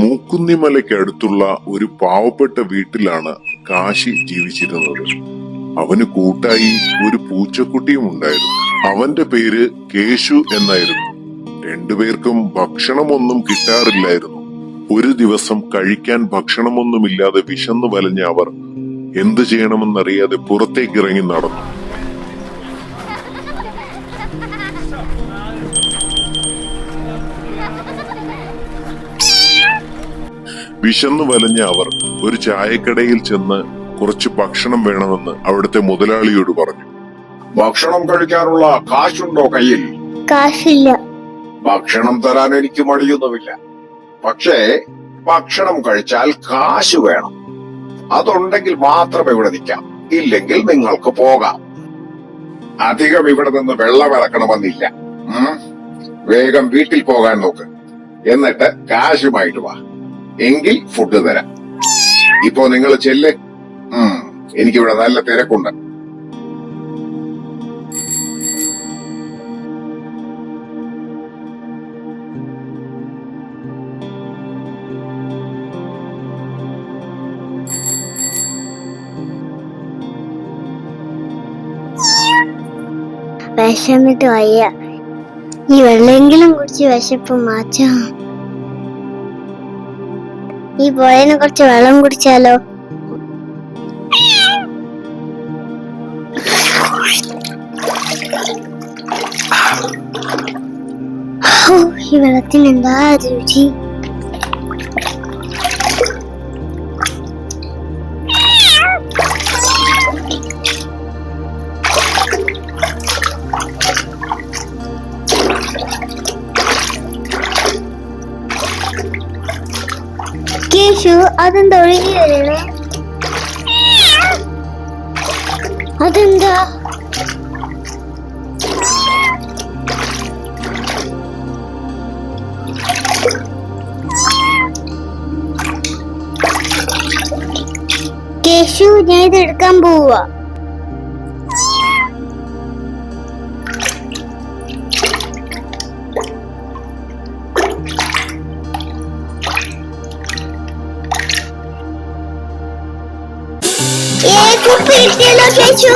മൂക്കുന്നിമലയ്ക്കടുത്തുള്ള ഒരു പാവപ്പെട്ട വീട്ടിലാണ് കാശി ജീവിച്ചിരുന്നത്. അവന് കൂട്ടായി ഒരു പൂച്ചക്കുട്ടിയും ഉണ്ടായിരുന്നു. അവന്റെ പേര് കേശു എന്നായിരുന്നു. രണ്ടുപേർക്കും ഭക്ഷണമൊന്നും കിട്ടാറില്ലായിരുന്നു. ഒരു ദിവസം കഴിക്കാൻ ഭക്ഷണമൊന്നുമില്ലാതെ വിശന്നു വലഞ്ഞ അവർ എന്തു ചെയ്യണമെന്നറിയാതെ പുറത്തേക്ക് ഇറങ്ങി നടന്നു. വിശന്നു വലഞ്ഞ അവർ ഒരു ചായക്കടയിൽ ചെന്ന് കുറച്ച് ഭക്ഷണം വേണമെന്ന് അവിടുത്തെ മുതലാളിയോട് പറഞ്ഞു. ഭക്ഷണം കഴിക്കാനുള്ള കാശുണ്ടോ കയ്യിൽ? കാശില്ല. ഭക്ഷണം തരാൻ എനിക്ക് മടിയൊന്നുമില്ല. പക്ഷേ ഭക്ഷണം കഴിച്ചാൽ കാശ് വേണം. അതുണ്ടെങ്കിൽ മാത്രം ഇവിടെ നിൽക്കാം, ഇല്ലെങ്കിൽ നിങ്ങൾക്ക് പോകാം. അധികം ഇവിടെ നിന്ന് വെള്ളം ഇറക്കണമെന്നില്ല. വേഗം വീട്ടിൽ പോകാൻ നോക്ക്. എന്നിട്ട് കാശുമായിട്ട് വാ, എങ്കിൽ ഫുഡ് തരാം. ഇപ്പോ നിങ്ങൾ ചെല്ല്. എനിക്കിവിടെ നല്ല തിരക്കുണ്ട്. വിശന്നിട്ട് വയ്യ. ഈ വെള്ളമെങ്കിലും കുടിച്ച് വിശപ്പ് മാറ്റാം. ഈ പുഴയിന് കുറച്ച് വെള്ളം കുടിച്ചാലോ? ഈ വെള്ളത്തിന് എന്താ രുചി! കേശു, അതെന്താ ഒഴുകി വരണേ? അതെന്താ? കേശു, ഞാൻ ഇത് എടുക്കാൻ പോവാ. കുപ്പി കിട്ടിയല്ലോ കേശു.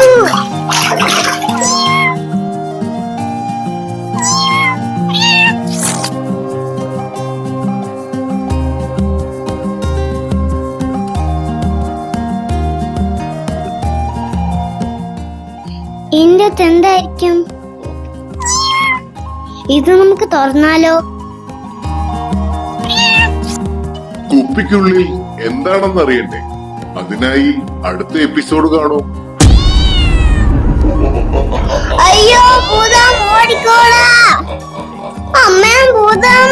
ഇതിന്റെ അകത്ത് എന്തായിരിക്കും? ഇത് നമുക്ക് തുറന്നാലോ? കുപ്പിക്കുള്ളിൽ എന്താണെന്ന് അറിയണ്ടേ? അതിനായി അടുത്ത എപ്പിസോഡ് കാണൂ. അയ്യോ, ഭൂതം ഓടിക്കോളാ! അമ്മ, ഭൂതം!